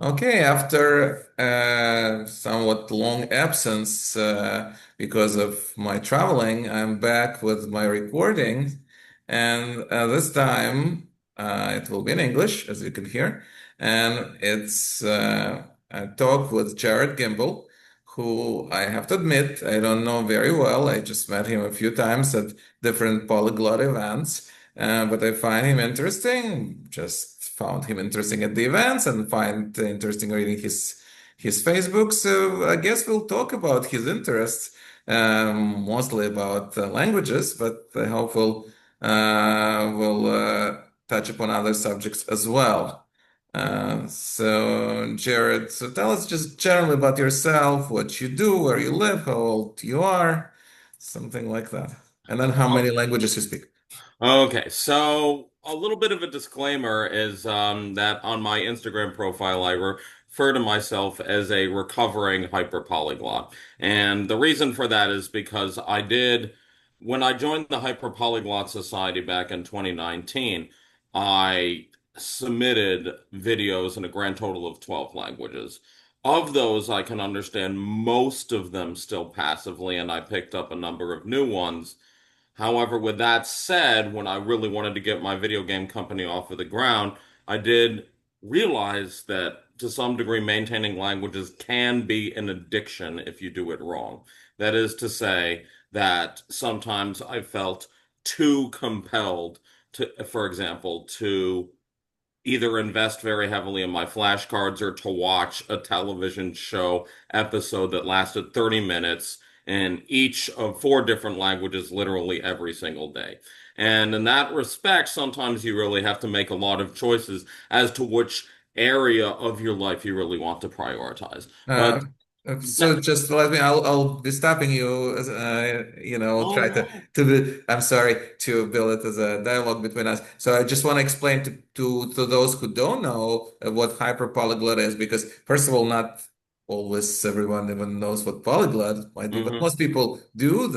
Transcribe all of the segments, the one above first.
Okay, after somewhat long absence because of my traveling, I'm back with my recording, and this time it will be in English, as you can hear, and it's a talk with Jared Gimbel, who I have to admit I don't know very well. I just met him a few times at different polyglot events. But I find him interesting. Just found him interesting at the events and find interesting reading his Facebook. So I guess we'll talk about his interests, mostly about languages, but I hope we'll touch upon other subjects as well. So Jared, so tell us just generally about yourself, what you do, where you live, how old you are, something like that, and then how many languages you speak. Okay, so a little bit of a disclaimer is that on my Instagram profile, I refer to myself as a recovering hyper-polyglot. And the reason for that is because when I joined the Hyper-Polyglot Society back in 2019, I submitted videos in a grand total of 12 languages. Of those, I can understand most of them still passively, and I picked up a number of new ones. However, with that said, when I really wanted to get my video game company off of the ground, I did realize that to some degree, maintaining languages can be an addiction if you do it wrong. That is to say, that sometimes I felt too compelled for example, to either invest very heavily in my flashcards or to watch a television show episode that lasted 30 minutes in each of four different languages literally every single day. And in that respect, sometimes you really have to make a lot of choices as to which area of your life you really want to prioritize. Uh, But so that, just let me, I'll be stopping you, I'll oh try no. I'm sorry, to build it as a dialogue between us. So I just want to explain to those who don't know what hyperpolyglot is, because first of all, not always everyone even knows what polyglot might be, but Hmm. most people do.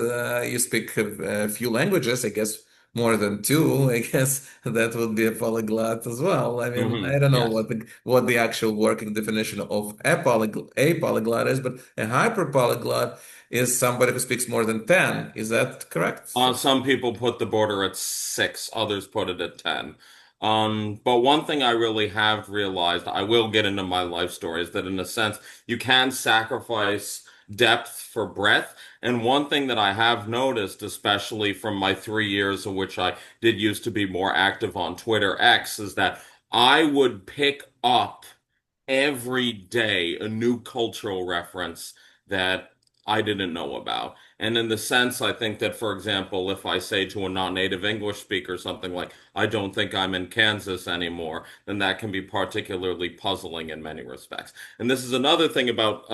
You speak a few languages, I guess more than two. I guess that would be a polyglot as well. I mean, Hmm. I don't know Yes. what the actual working definition of a polyglot is, but a hyperpolyglot is somebody who speaks more than 10. Is that correct? Some people put the border at six, others put it at 10. But one thing I really have realized, I will get into my life story, is that in a sense, you can sacrifice depth for breadth. And one thing that I have noticed, especially from my 3 years in which I did used to be more active on Twitter X, is that I would pick up every day a new cultural reference that I didn't know about. And in the sense, I think that, for example, if I say to a non-native English speaker something like, I don't think I'm in Kansas anymore, then that can be particularly puzzling in many respects. And this is another thing about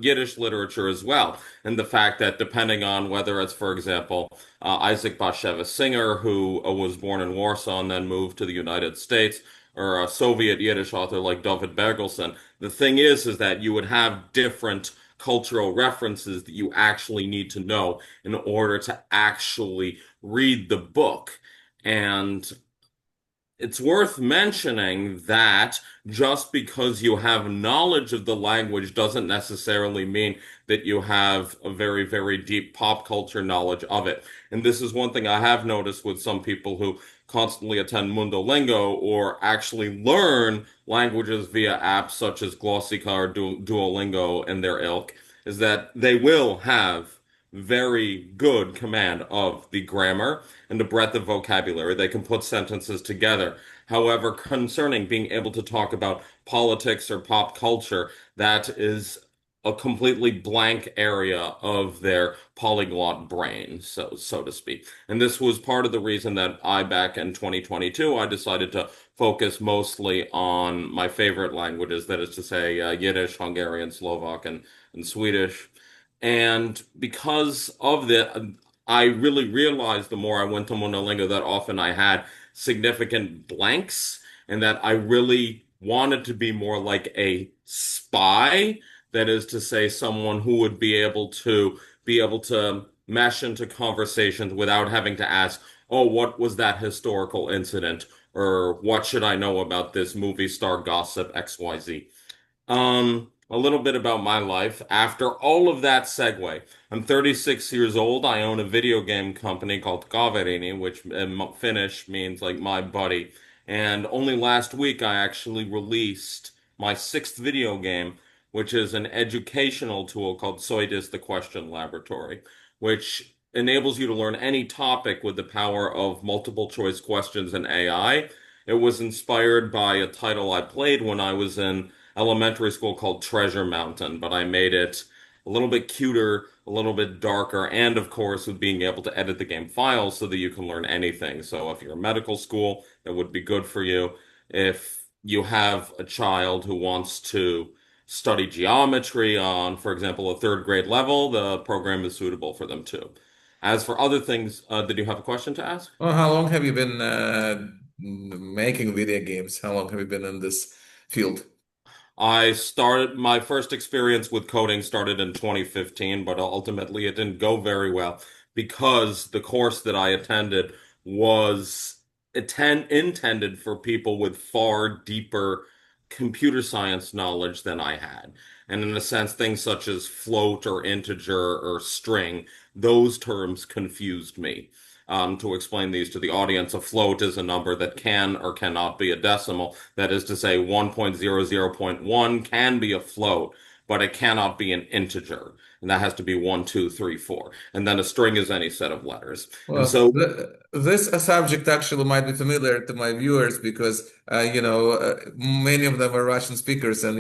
Yiddish literature as well, and the fact that depending on whether it's, for example, Isaac Bashevis Singer, who was born in Warsaw and then moved to the United States, or a Soviet Yiddish author like David Bergelson. The thing is that you would have different cultural references that you actually need to know in order to actually read the book. And it's worth mentioning that just because you have knowledge of the language doesn't necessarily mean that you have a very, very deep pop culture knowledge of it. And this is one thing I have noticed with some people who constantly attend Mundolingo or actually learn languages via apps such as Glossica or Duolingo and their ilk, is that they will have very good command of the grammar and the breadth of vocabulary. They can put sentences together. However, concerning being able to talk about politics or pop culture, that is a completely blank area of their polyglot brain, so to speak. And this was part of the reason that back in 2022, I decided to focus mostly on my favorite languages, that is to say, Yiddish, Hungarian, Slovak, and Swedish. And because of that, I really realized the more I went to Monolingo that often I had significant blanks and that I really wanted to be more like a spy. That is to say, someone who would be able to mesh into conversations without having to ask, oh, what was that historical incident? Or what should I know about this movie star gossip XYZ? A little bit about my life. After all of that segue, I'm 36 years old. I own a video game company called Kaverini, which in Finnish means like my buddy. And only last week I actually released my sixth video game, which is an educational tool called Soitis the Question Laboratory, which enables you to learn any topic with the power of multiple choice questions and AI. It was inspired by a title I played when I was in elementary school called Treasure Mountain, but I made it a little bit cuter, a little bit darker, and of course, with being able to edit the game files so that you can learn anything. So if you're in medical school, that would be good for you. If you have a child who wants to study geometry on, for example, a third grade level, the program is suitable for them too. As for other things, did you have a question to ask? Well, how long have you been making video games? How long have you been in this field? I started my first experience with coding started in 2015, but ultimately it didn't go very well because the course that I attended was intended for people with far deeper computer science knowledge than I had. And in a sense, things such as float or integer or string, those terms confused me. To explain these to the audience, a float is a number that can or cannot be a decimal. That is to say, 1.00.1 can be a float, but it cannot be an integer. And that has to be 1, 2, 3, 4. And then a string is any set of letters. And Well, so, this subject actually might be familiar to my viewers because, many of them are Russian speakers and,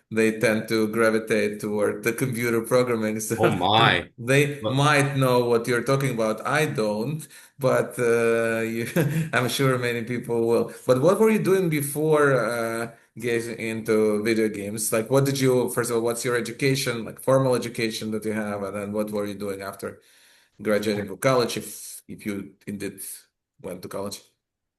they tend to gravitate toward the computer programming. So oh my. they might know what you're talking about. I don't, but I'm sure many people will. But what were you doing before getting into video games? Like, what did you, first of all, what's your education, like formal education that you have, and then what were you doing after graduating from college, if you indeed went to college?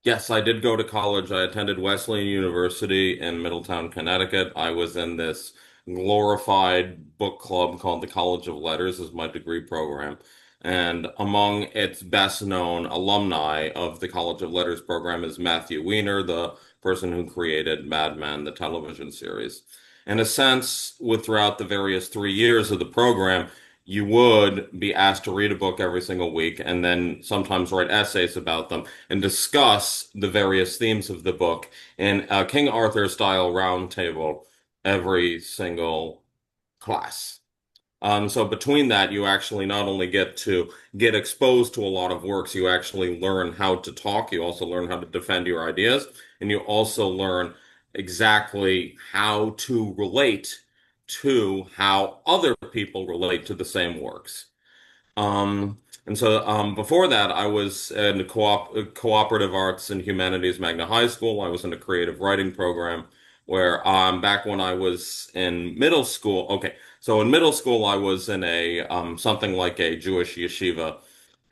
Yes, I did go to college. I attended Wesleyan University in Middletown, Connecticut. I was in this glorified book club called the College of Letters as my degree program. And among its best known alumni of the College of Letters program is Matthew Weiner, the person who created Mad Men, the television series. In a sense, with throughout the various 3 years of the program, you would be asked to read a book every single week and then sometimes write essays about them and discuss the various themes of the book in a King Arthur style round table every single class. So between that, you actually not only get to get exposed to a lot of works, you actually learn how to talk, you also learn how to defend your ideas, and you also learn exactly how to relate to how other people relate to the same works. Before that, I was in cooperative arts and humanities Magna High School. I was in a creative writing program where back when I was in middle school. Okay, so in middle school, I was in a something like a Jewish yeshiva,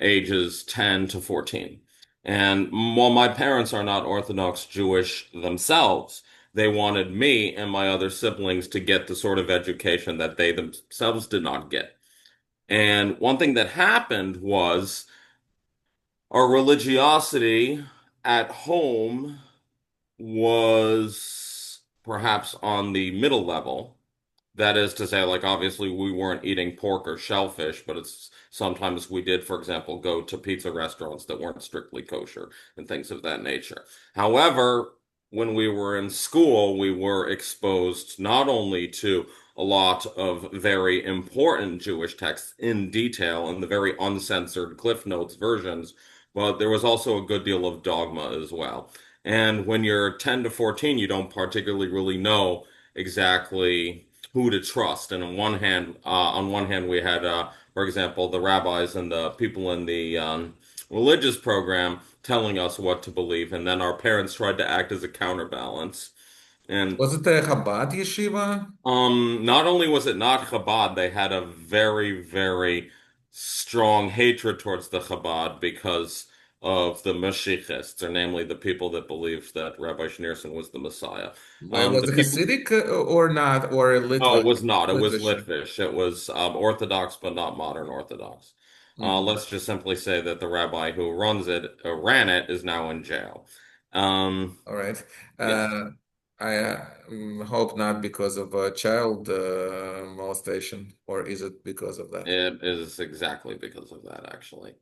ages 10 to 14. And while my parents are not Orthodox Jewish themselves, they wanted me and my other siblings to get the sort of education that they themselves did not get. And one thing that happened was our religiosity at home was perhaps on the middle level. That is to say, like, obviously we weren't eating pork or shellfish, but it's sometimes we did, for example, go to pizza restaurants that weren't strictly kosher and things of that nature. However, when we were in school, we were exposed not only to a lot of very important Jewish texts in detail and the very uncensored Cliff Notes versions, but there was also a good deal of dogma as well. And when you're 10 to 14, you don't particularly really know exactly who to trust. And on one hand, we had, for example, the rabbis and the people in the religious program telling us what to believe, and then our parents tried to act as a counterbalance. And Was it a Chabad yeshiva? not only was it not Chabad, they had a very, very strong hatred towards the Chabad because of the Mashiachists, or namely the people that believed that Rabbi Schneerson was the Messiah. Was The it people. Hasidic or not, or a No, it Litvish? was not. It was Litvish. Litvish. It was Orthodox, but not modern Orthodox. Mhm. Let's just simply say that the rabbi who ran it is now in jail. Um, All right. yes. hope not because of child molestation, or is it because of that? It is exactly because of that, actually.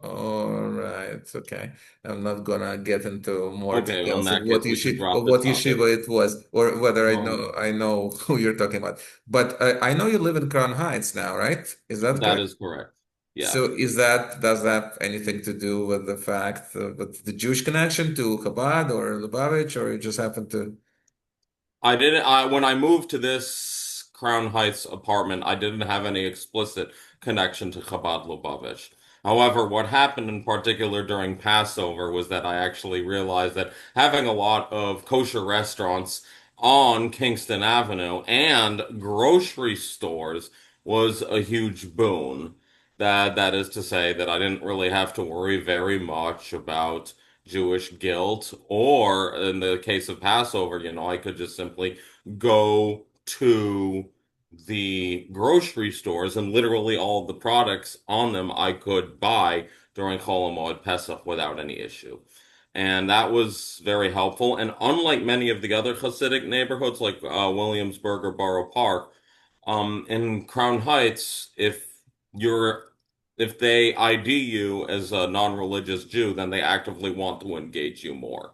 All right, okay. I'm not gonna get into more Okay, well, in details that case, we should of drop the what topic. yeshiva it was, or whether Um, I know who you're talking about. But I know you live in Crown Heights now, right? Is that that correct? is correct. Yeah. So does that have anything to do with the fact with the Jewish connection to Chabad or Lubavitch, or you just happen to? I didn't, when I moved to this Crown Heights apartment, I didn't have any explicit connection to Chabad Lubavitch. However, what happened in particular during Passover was that I actually realized that having a lot of kosher restaurants on Kingston Avenue and grocery stores was a huge boon. That is to say that I didn't really have to worry very much about Jewish guilt, or in the case of Passover, I could just simply go to the grocery stores and literally all of the products on them I could buy during Chol Hamoed Pesach without any issue. And that was very helpful. And unlike many of the other Hasidic neighborhoods like Williamsburg or Borough Park, in Crown Heights, you're if they ID you as a non-religious Jew, then they actively want to engage you more.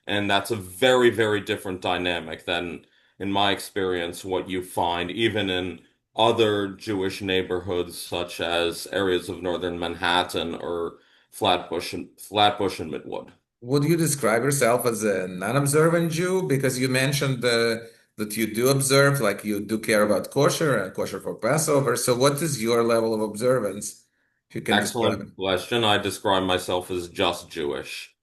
And that's a very, very different dynamic than, in my experience, what you find even in other Jewish neighborhoods, such as areas of northern Manhattan or Flatbush and Midwood. Would you describe yourself as a non-observant Jew? Because you mentioned that you do observe, like you do care about kosher and kosher for Passover. So, what is your level of observance? If you can describe it. Excellent question. I describe myself as just Jewish.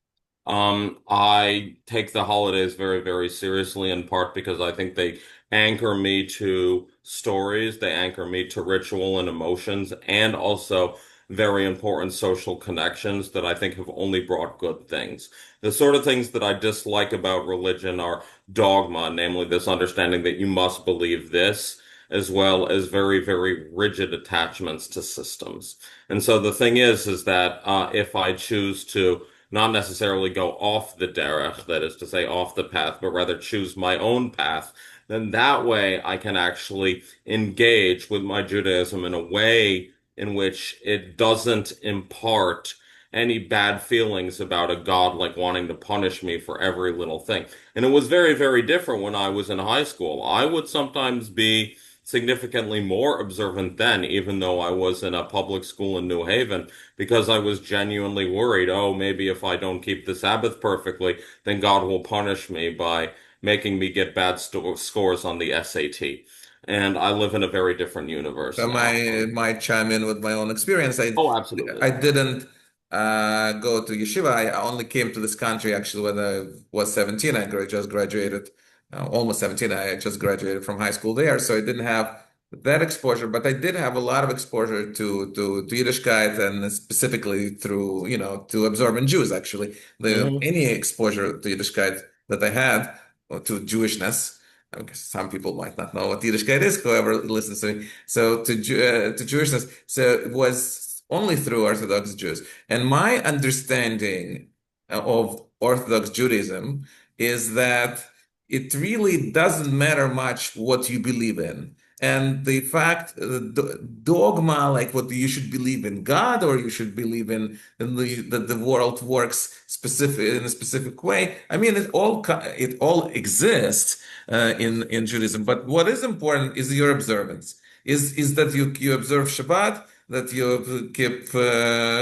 I take the holidays very, very seriously, in part because I think they anchor me to stories, they anchor me to ritual and emotions, and also very important social connections that I think have only brought good things. The sort of things that I dislike about religion are dogma, namely this understanding that you must believe this, as well as very, very rigid attachments to systems. And so the thing is that if I choose to not necessarily go off the derech, that is to say, off the path, but rather choose my own path, then that way I can actually engage with my Judaism in a way in which it doesn't impart any bad feelings about a God like wanting to punish me for every little thing. And it was very, very different when I was in high school. I would sometimes be significantly more observant then, even though I was in a public school in New Haven, because I was genuinely worried, oh, maybe if I don't keep the Sabbath perfectly, then God will punish me by making me get bad scores on the SAT. And I live in a very different universe So now. I might chime in with my own experience. Oh, absolutely. I didn't go to yeshiva. I only came to this country actually when I was 17. Just graduated, almost 17. I just graduated from high school there, so I didn't have that exposure. But I did have a lot of exposure to Yiddishkeit, and specifically through to observant Jews. Actually, Hmm. any exposure to Yiddishkeit that I had, or to Jewishness. I guess some people might not know what Yiddishkeit is, whoever listens to me. So to Jewishness, so it was only through Orthodox Jews. And my understanding of Orthodox Judaism is that it really doesn't matter much what you believe in. And the fact, dogma, like what you should believe in God, or you should believe in that the world works specific in a specific way. I mean, it all exists in Judaism. But what is important is your observance. Is that you observe Shabbat, that you keep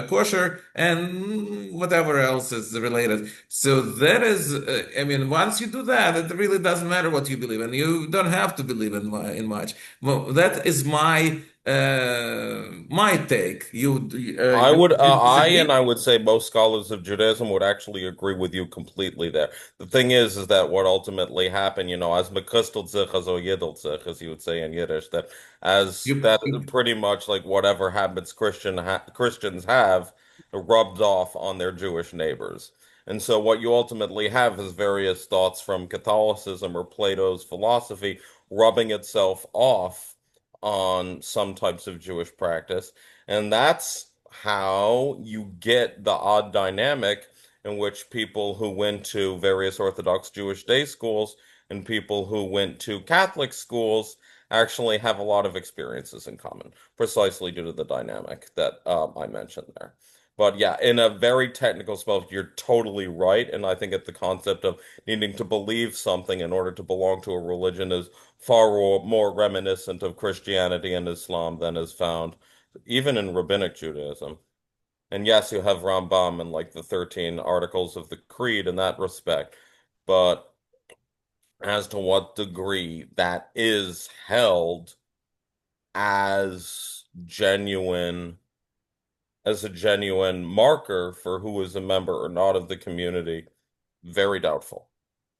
kosher, and whatever else is related. So that is, I mean, once you do that, it really doesn't matter what you believe in. You don't have to believe in much. Well, that is my take. I and Disagree? I would say most scholars of Judaism would actually agree with you completely there. The thing is that what ultimately happened, as mekustelt sich, also yiddelt sich, as you would say in Yiddish, that as You, that pretty much like whatever habits Christians have rubbed off on their Jewish neighbors. And so what you ultimately have is various thoughts from Catholicism or Plato's philosophy rubbing itself off on some types of Jewish practice. And that's how you get the odd dynamic in which people who went to various Orthodox Jewish day schools and people who went to Catholic schools actually have a lot of experiences in common, precisely due to the dynamic that I mentioned there. But yeah, in a very technical spell, you're totally right. And I think that the concept of needing to believe something in order to belong to a religion is far more reminiscent of Christianity and Islam than is found even in rabbinic Judaism. And yes, you have Rambam and like the 13 articles of the Creed in that respect. But as to what degree that is held as genuine, as a genuine marker for who is a member or not of the community, very doubtful.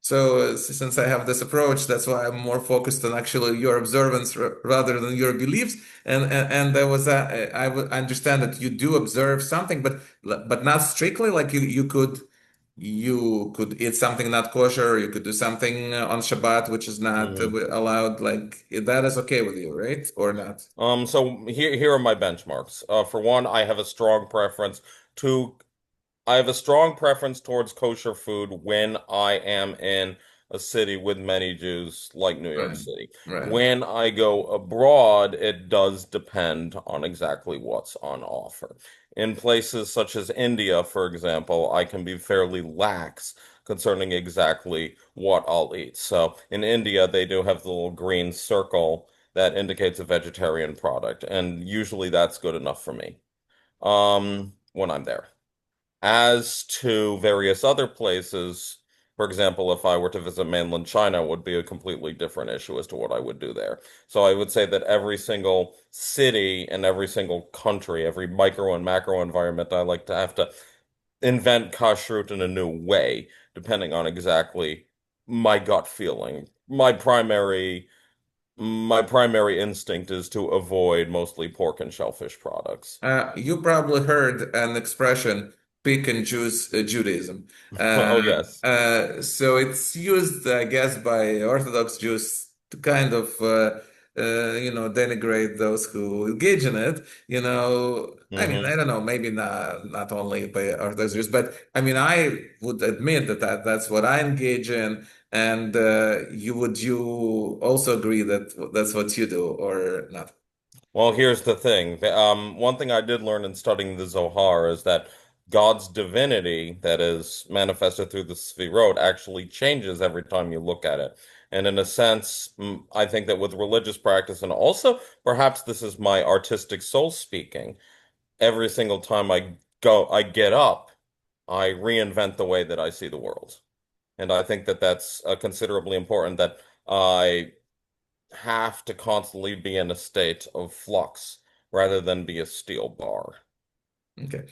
So, since I have this approach, that's why I'm more focused on actually your observance rather than your beliefs. And there was I would understand that you do observe something, but not strictly. Like you could eat something not kosher. You could do something on Shabbat which is not Mhm. allowed. Like that is okay with you, right? Or not? So here are my benchmarks. For one, I have a strong preference to I have a strong preference towards kosher food when I am in a city with many Jews like New York Right, City. right. When I go abroad, it does depend on exactly what's on offer. In places such as India, for example, I can be fairly lax concerning exactly what I'll eat. So in India, they do have the little green circle that indicates a vegetarian product, and usually that's good enough for me when I'm there. As to various other places, for example, if I were to visit mainland China, it would be a completely different issue as to what I would do there. So I would say that every single city and every single country, every micro and macro environment, I like to have to invent kashrut in a new way, depending on exactly my gut feeling. My primary instinct is to avoid mostly pork and shellfish products. You probably heard an expression, pick and choose Judaism. Uh, Oh, yes. so it's used, I guess, by Orthodox Jews to kind of, denigrate those who engage in it. I mean, Hmm. I don't know, maybe not only by Orthodox Jews, but I mean, I would admit that's what I engage in. And you also agree that that's what you do or not? Well, here's the thing. One thing I did learn in studying the Zohar is that God's divinity that is manifested through the Sefirot actually changes every time you look at it. And in a sense, I think that with religious practice, and also perhaps this is my artistic soul speaking, every single time I get up, I reinvent the way that I see the world. And I think that that's considerably important that I have to constantly be in a state of flux rather than be a steel bar. Okay.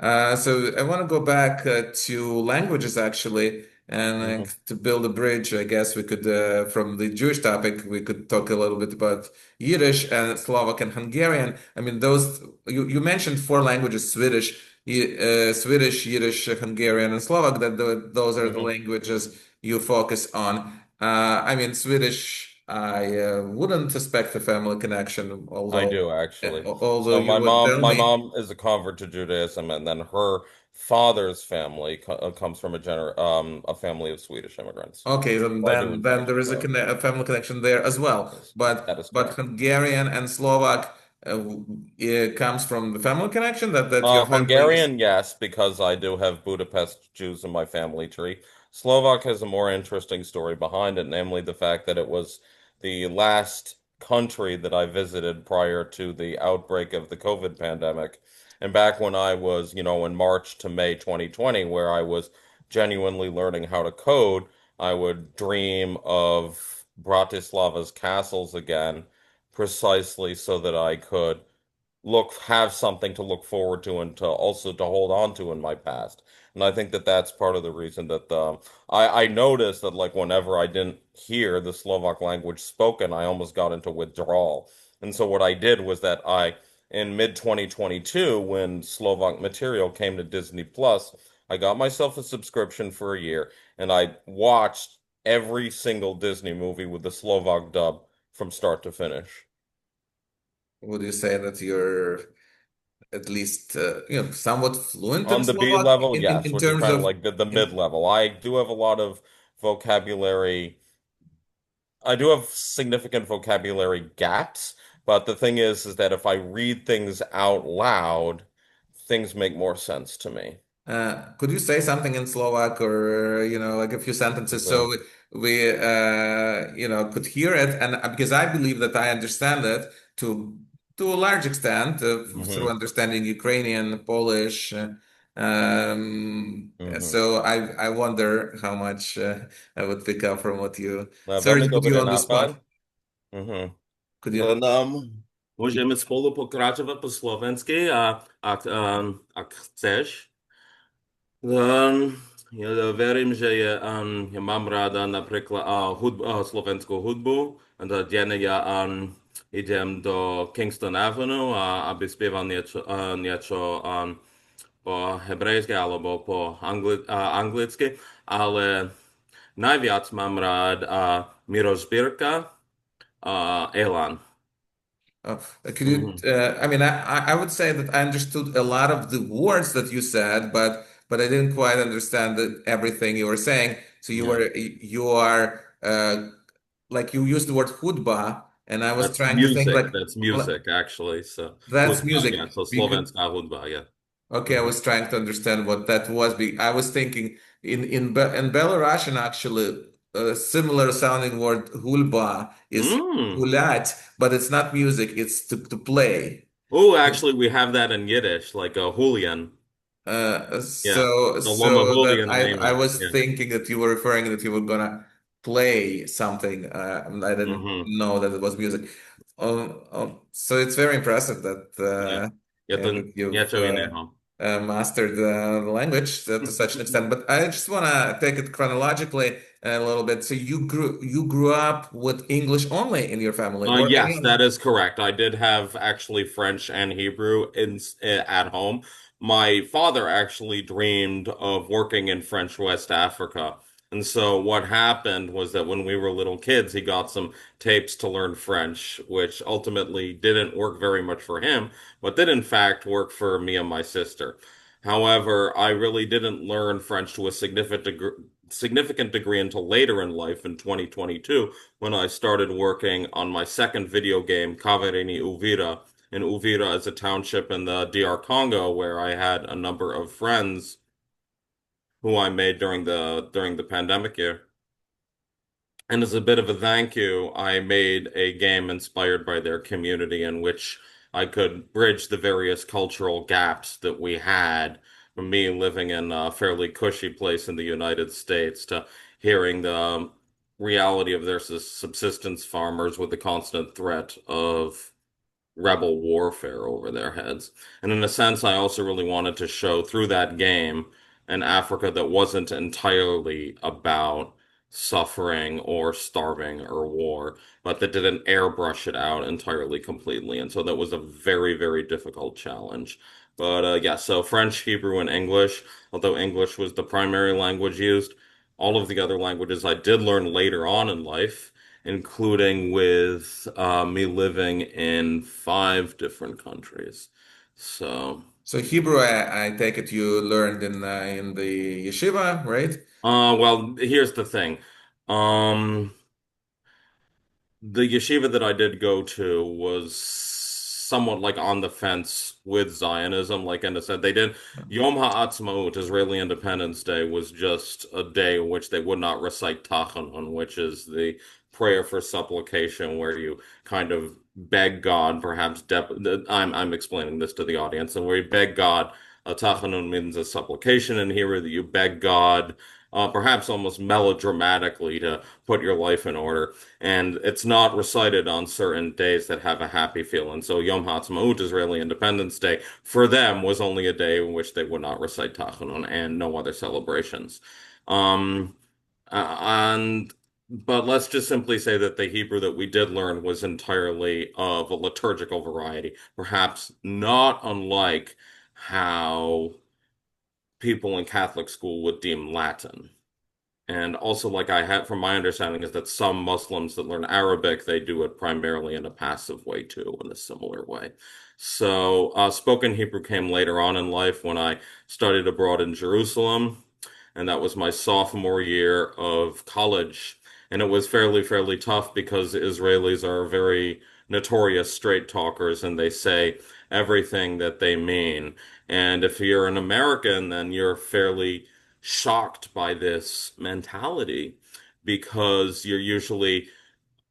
So I want to go back to languages actually, and Hmm. to build a bridge, I guess we could, from the Jewish topic, we could talk a little bit about Yiddish and Slovak and Hungarian. I mean, you mentioned four languages: Swedish, Yiddish, Hungarian, and Slovak. Those are the Hmm. languages you focus on. I mean, Swedish, I wouldn't suspect a family connection, I although do actually. although So you my would mom, tell my me. mom is a convert to Judaism, and then her father's family comes from a family of Swedish immigrants. Okay, then So I do then, then respect there her is though. a family connection there as well. Yes, But that is but correct. Hungarian and Slovak, it comes from the family connection that your family is. Hungarian, yes, because I do have Budapest Jews in my family tree. Slovak has a more interesting story behind it, namely the fact that it was the last country that I visited prior to the outbreak of the COVID pandemic. And back when I was, in March to May 2020, where I was genuinely learning how to code, I would dream of Bratislava's castles again, precisely so that I could have something to look forward to and to also to hold on to in my past. And I think that that's part of the reason that I noticed that like whenever I didn't hear the Slovak language spoken, I almost got into withdrawal. And so what I did was that in mid 2022, when Slovak material came to Disney Plus, I got myself a subscription for a year and I watched every single Disney movie with the Slovak dub from start to finish. Would you say that you're at least somewhat fluent in On the B Slovak level, yes, in which is terms kind of of like the mid in level. I do have a lot of vocabulary. I do have significant vocabulary gaps, but the thing is that if I read things out loud, things make more sense to me. could you say something in Slovak or like a few sentences so we could hear it and because I believe that I understand it to a large extent through Hmm. understanding Ukrainian, Polish. Hmm. So I wonder how much I would pick up from what you. Sorry Velmi to put you dobrý on the spot. nápad. Mhm. Could you? Můžeme spolu pokračovat po slovensky a chceš. Ja verím, že ja mám ráda napríklad slovenskú hudbu. Denne ja idem do Kingston Avenue, aby spieval niečo po hebrejsky alebo po anglicky, ale najviac mám rád Miroš Birka a Elan. Could you? I mean, I would say that I understood a lot of the words that you said, but I didn't quite understand everything you were saying. So Yeah. you are like you used the word hudba, and I was That's trying to think music. like That's music, actually. So that's hudba, music. yeah. So Because slovenská hudba, yeah. okay, I Hmm. was trying to understand what that was. I was thinking in Belarusian actually a similar sounding word hulba is Mm. hulat, but it's not music. It's to play. Oh, actually, we have that in Yiddish, like a Julian. Yeah. So Loma So that Julian and I Amen. was Yeah. thinking that you were referring that you were gonna play something. And I didn't Hmm. know that it was music. So it's very impressive that Yeah. Je to that you've niečo iného. mastered the language to such an extent. But I just wanna take it chronologically a little bit. So you grew up with English only in your family, or any Yes, other? that is correct. I did have actually French and Hebrew at home. My father actually dreamed of working in French West Africa. And so what happened was that when we were little kids, he got some tapes to learn French, which ultimately didn't work very much for him, but did in fact work for me and my sister. However, I really didn't learn French to a significant degree until later in life in 2022 when I started working on my second video game, Kaverini Uvira. And Uvira is a township in the DR Congo where I had a number of friends who I made during the pandemic year. And as a bit of a thank you, I made a game inspired by their community in which I could bridge the various cultural gaps that we had from me living in a fairly cushy place in the United States to hearing the reality of their subsistence farmers with the constant threat of rebel warfare over their heads. And in a sense, I also really wanted to show through that game an Africa that wasn't entirely about suffering or starving or war, but that didn't airbrush it out entirely completely. And so that was a very, very difficult challenge. But yeah, so French, Hebrew, and English, although English was the primary language used, all of the other languages I did learn later on in life, including with me living in 5 different countries. So, So Hebrew, I take it you learned in the yeshiva, right? well, here's the thing. Um, The yeshiva that I did go to was somewhat like on the fence with Zionism. Like Enda said, they did Yom HaAtzmaut, Israeli Independence Day, was just a day in which they would not recite Tachanun, which is the prayer for supplication, where you kind of beg God, perhaps I'm explaining this to the audience, and where you beg God. Tachanun means a supplication, and here that you beg God, perhaps almost melodramatically, to put your life in order, and it's not recited on certain days that have a happy feel. And so Yom Ha'atzmaut, Israeli Independence Day, for them was only a day in which they would not recite Tachanun and no other celebrations. Um, and but let's just simply say that the Hebrew that we did learn was entirely of a liturgical variety, perhaps not unlike how people in Catholic school would deem Latin. And also, like I had from my understanding, is that some Muslims that learn Arabic, they do it primarily in a passive way too, in a similar way. So, spoken Hebrew came later on in life when I studied abroad in Jerusalem, and that was my sophomore year of college. And it was fairly tough because Israelis are very notorious straight talkers and they say everything that they mean. And if you're an American, then you're fairly shocked by this mentality because you're usually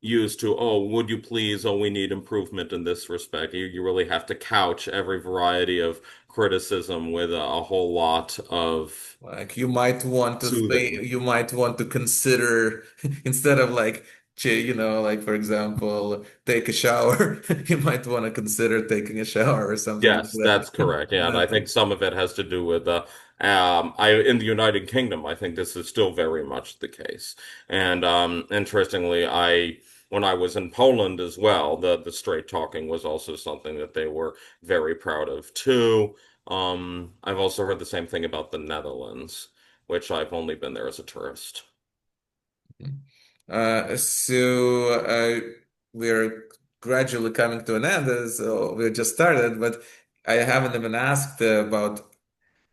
used to, oh, would you please? Oh, we need improvement in this respect. You really have to couch every variety of criticism with a whole lot of Like you might want to say, soothing. you might want to consider instead of like, like for example, take a shower, you might want to consider taking a shower or something like Yes, that. that's correct. Yeah, and I think some of it has to do with I in the United Kingdom, I think this is still very much the case. And interestingly, I when I was in Poland as well, the straight talking was also something that they were very proud of too. I've also heard the same thing about the Netherlands, which I've only been there as a tourist. So we're gradually coming to an end, so we just started, but I haven't even asked about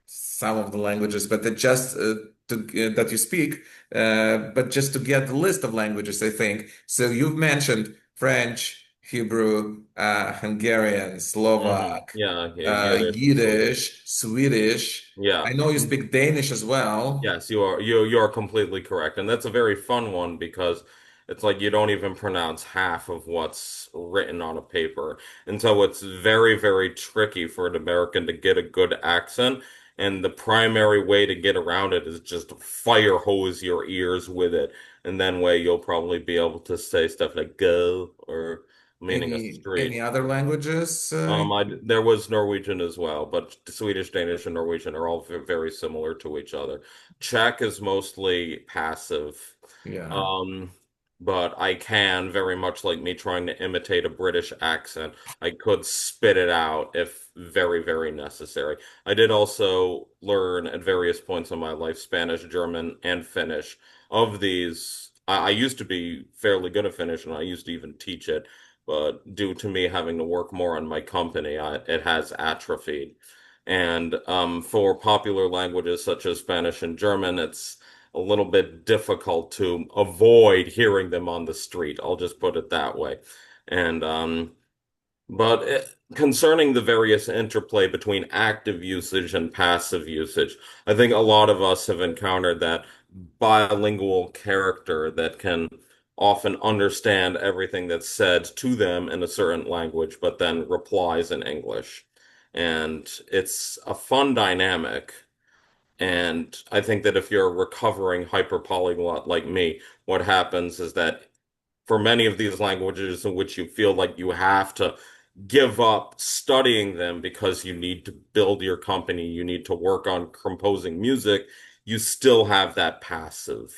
some of the languages, but that you speak, but just to get the list of languages, I think. So you've mentioned French, Hebrew, Hungarian, Slovak, Yeah, yeah, Yiddish and Slovak. Yiddish, Swedish. Yeah. I know you speak Danish as well. Yes, you are completely correct. And that's a very fun one because it's like you don't even pronounce half of what's written on a paper. And so it's very tricky for an American to get a good accent. And the primary way to get around it is just fire hose your ears with it. And then way you'll probably be able to say stuff like go or meaning a Any street. other languages? There was Norwegian as well, but Swedish, Danish, and Norwegian are all very similar to each other. Czech is mostly passive, Yeah. um, but I can very much like me trying to imitate a British accent. I could spit it out if very necessary. I did also learn at various points in my life Spanish, German, and Finnish. Of these, I used to be fairly good at Finnish, and I used to even teach it but due to me having to work more on my company, it has atrophied. And for popular languages such as Spanish and German, it's a little bit difficult to avoid hearing them on the street. I'll just put it that way. And concerning the various interplay between active usage and passive usage, I think a lot of us have encountered that bilingual character that can often understand everything that's said to them in a certain language, but then replies in English. And it's a fun dynamic. And I think that if you're a recovering hyper-polyglot like me, what happens is that for many of these languages in which you feel like you have to give up studying them because you need to build your company, you need to work on composing music, you still have that passive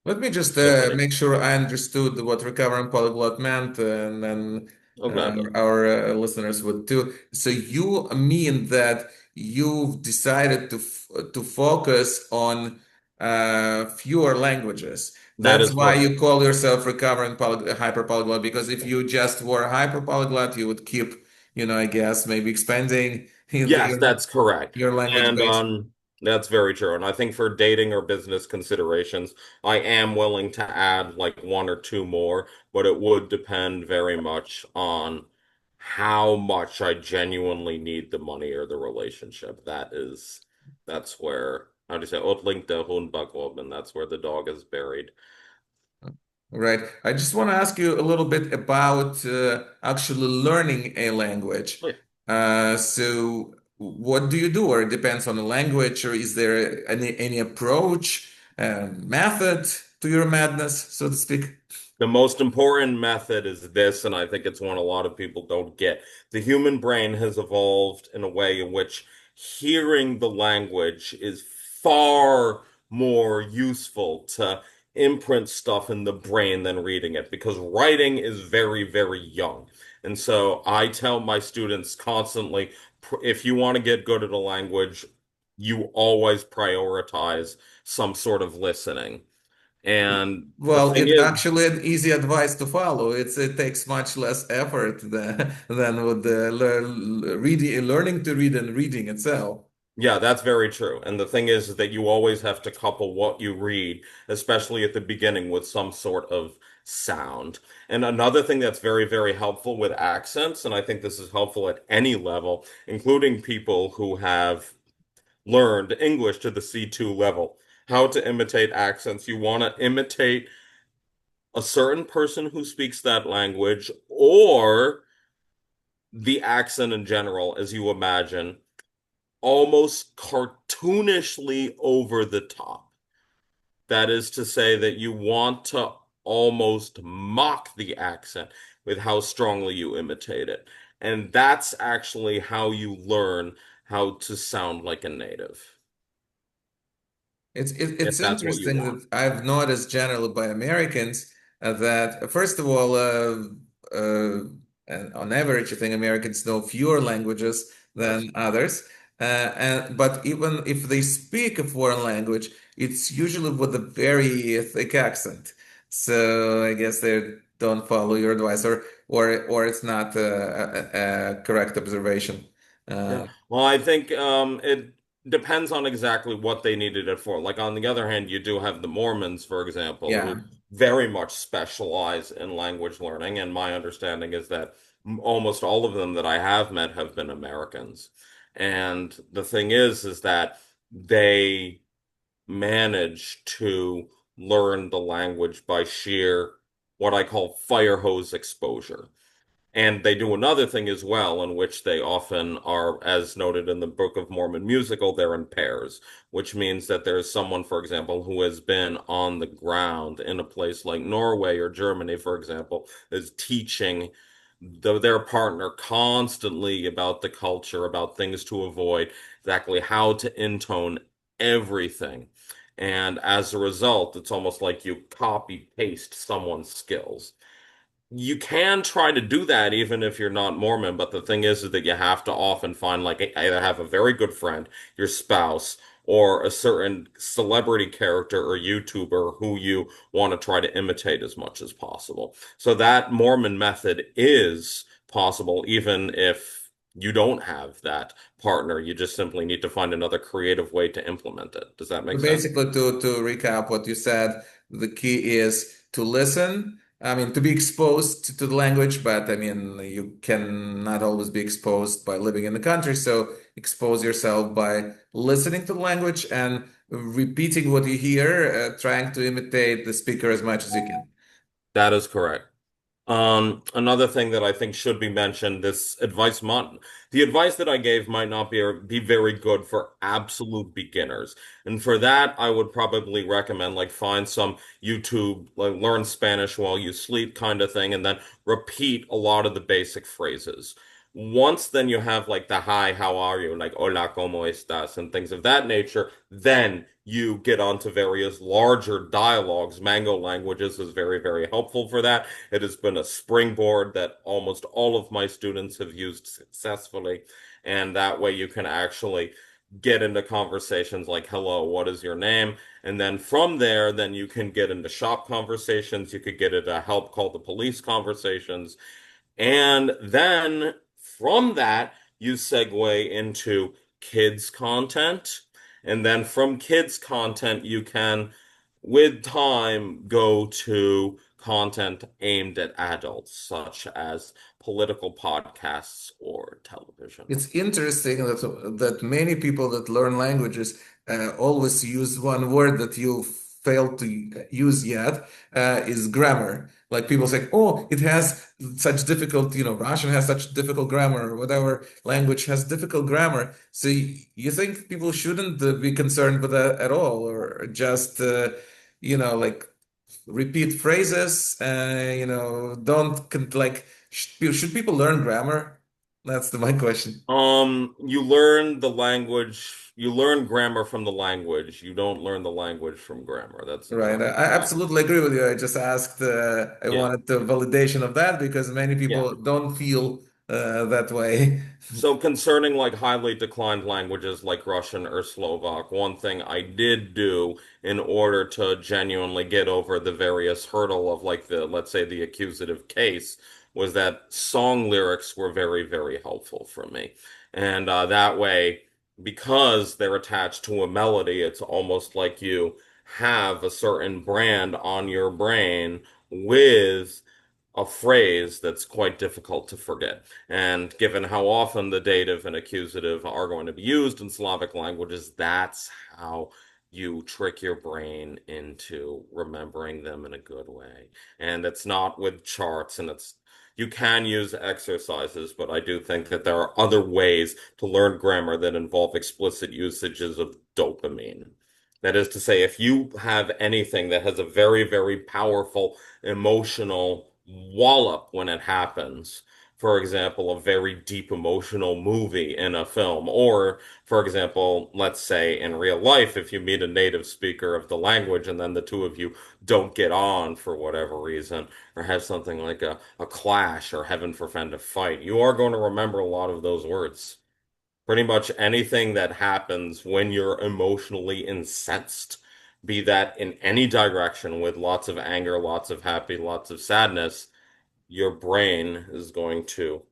Let me just ability. make sure I understood what recovering polyglot meant, and then Oh, gladly. our listeners would too. So you mean that you've decided to focus on fewer languages. That That's is why correct. you call yourself recovering hyper polyglot. Because if you just were hyper polyglot, you would keep, I guess maybe expanding Yes, your that's correct. your language And base. that's very true. And I think for dating or business considerations, I am willing to add like one or two more, but it would depend very much on how much I genuinely need the money or the relationship. That's where, how do you say, Otling de Hun Bakob, and that's where the dog is buried. Right. I just want to ask you a little bit about actually learning a language. Oh, yeah. So, what do you do? Or it depends on the language, or is there any approach, method to your madness, so to speak? The most important method is this, and I think it's one a lot of people don't get. The human brain has evolved in a way in which hearing the language is far more useful to imprint stuff in the brain than reading it because writing is very young. And so I tell my students constantly, if you want to get good at a language, you always prioritize some sort of listening. And the Well, thing it is, actually an easy advice to follow. It takes much less effort than with the reading, learning to read and reading itself. yeah, that's very true. And the thing is that you always have to couple what you read, especially at the beginning, with some sort of sound. And another thing that's very, very helpful with accents, and I think this is helpful at any level, including people who have learned English to the C2 level, how to imitate accents. You want to imitate a certain person who speaks that language or the accent in general, as you imagine, almost cartoonishly over the top. That is to say that you want to almost mock the accent with how strongly you imitate it. And that's actually how you learn how to sound like a native, It's if that's what you interesting want. that I've noticed generally by Americans that first of all, and on average, I think Americans know fewer languages That's than others. And but even if they speak a foreign language, it's usually with a very thick accent. So I guess they don't follow your advice, or it's not a correct observation. Yeah. Uh, Well, I think it depends on exactly what they needed it for. Like on the other hand, you do have the Mormons, for example, yeah. who very much specialize in language learning, and my understanding is that almost all of them that I have met have been Americans. And the thing is that they manage to learn the language by sheer what I call fire hose exposure. And they do another thing as well, in which they often are, as noted in the Book of Mormon musical, they're in pairs, which means that there's someone, for example, who has been on the ground in a place like Norway or Germany, for example, is teaching their partner constantly about the culture, about things to avoid, exactly how to intone everything. And as a result, it's almost like you copy paste someone's skills. You can try to do that even if you're not Mormon, but the thing is that you have to often find like either have a very good friend, your spouse, or a certain celebrity character or YouTuber who you want to try to imitate as much as possible. So that Mormon method is possible even if you don't have that partner. You just simply need to find another creative way to implement it. Does that So make sense? basically, to recap what you said, the key is to listen. I mean, to be exposed to the language, but I mean, you can not always be exposed by living in the country. So expose yourself by listening to the language and repeating what you hear, trying to imitate the speaker as much as you can. That is correct. Another thing that I think should be mentioned, the advice that I gave might not be very good for absolute beginners. And for that, I would probably recommend like find some YouTube, like learn Spanish while you sleep kind of thing, and then repeat a lot of the basic phrases. Once then you have like the hi, how are you, like hola, cómo estás, and things of that nature, then you get onto various larger dialogues. Mango languages is very, very helpful for that. It has been a springboard that almost all of my students have used successfully. And that way you can actually get into conversations like, hello, what is your name? And then from there, then you can get into shop conversations. You could get into help call the police conversations. And then from that, you segue into kids content. And then from kids content, you can, with time, go to content aimed at adults, such as political podcasts or television. It's interesting that many people that learn languages always use one word that you failed to use yet is grammar. Like people say, "Oh, it has such difficult, Russian has such difficult grammar, or whatever language has difficult grammar." So you think people shouldn't be concerned with that at all, or just like repeat phrases? Don't like should people learn grammar? That's my question. You learn the language, you learn grammar from the language. You don't learn the language from grammar. That's Right. I exactly right. absolutely agree with you. I just asked, I Yeah. wanted the validation of that because many Yeah. people don't feel that way. So concerning like highly declined languages like Russian or Slovak, one thing I did do in order to genuinely get over the various hurdle of like the, let's say the accusative case was that song lyrics were very, very helpful for me. And that way, because they're attached to a melody, it's almost like you have a certain brand on your brain with a phrase that's quite difficult to forget. And given how often the dative and accusative are going to be used in Slavic languages, that's how you trick your brain into remembering them in a good way. And it's not with charts, and it's you can use exercises, but I do think that there are other ways to learn grammar that involve explicit usages of dopamine. That is to say, if you have anything that has a very, very powerful emotional wallop when it happens, for example, a very deep emotional movie in a film, or for example, let's say in real life, if you meet a native speaker of the language and then the two of you don't get on for whatever reason, or have something like a clash, or heaven forfend a fight, you are going to remember a lot of those words. Pretty much anything that happens when you're emotionally incensed, be that in any direction with lots of anger, lots of happy, lots of sadness, your brain is going to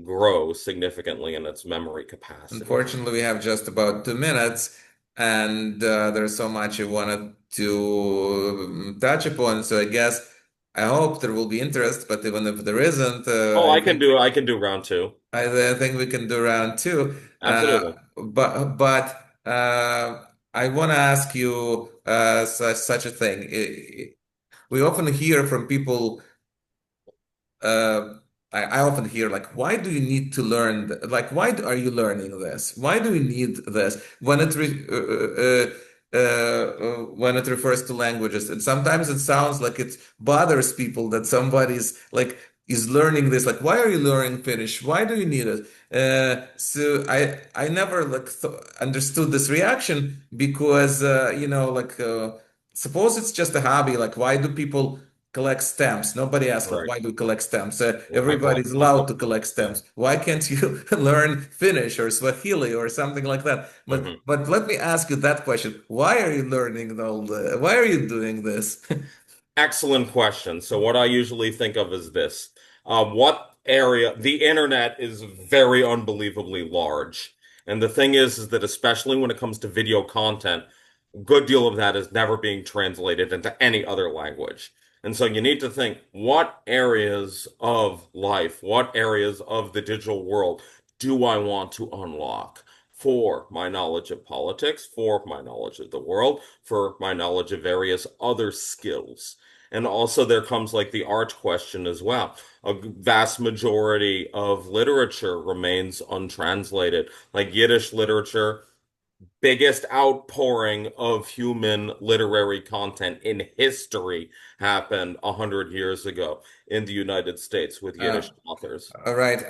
grow significantly in its memory capacity. Unfortunately, we have just about 2 minutes, and there's so much I wanted to touch upon. So I guess I hope there will be interest, but even if there isn't, Oh, I can do round two. I think we can do round two. Absolutely. But I want to ask you such a thing. We often hear from people uh, I often hear like, why do you need to learn? Like, are you learning this? Why do you need this when it refers to languages? And sometimes it sounds like it bothers people that somebody's like is learning this. Like, why are you learning Finnish? Why do you need it? So I never like th understood this reaction because suppose it's just a hobby. Like, why do people collect stamps? Nobody asks, like, Right. why do we collect stamps? Well, I collect Everybody's allowed to puzzles. collect Yeah. stamps. Why can't you learn Finnish or Swahili or something like that? But hmm but let me ask you that question. Why are you learning why are you doing this? Excellent question. So what I usually think of is this. What area, the internet is very unbelievably large. And the thing is that especially when it comes to video content, a good deal of that is never being translated into any other language. And so you need to think, what areas of life, what areas of the digital world do I want to unlock for my knowledge of politics, for my knowledge of the world, for my knowledge of various other skills? And also there comes like the art question as well. A vast majority of literature remains untranslated. Like Yiddish literature, biggest outpouring of human literary content in history happened 100 years ago in the United States with Uh, Yiddish authors. all right.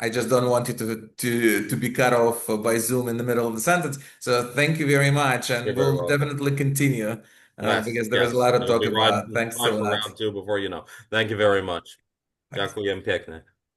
I just don't want you to be cut off by Zoom in the middle of the sentence. So thank you very much, You're and very we'll welcome. definitely continue Yes, because there is a yes. lot to It'll talk be about. Thanks a time for lot. round two before you know. Thank you very much. Дякуємо пекне.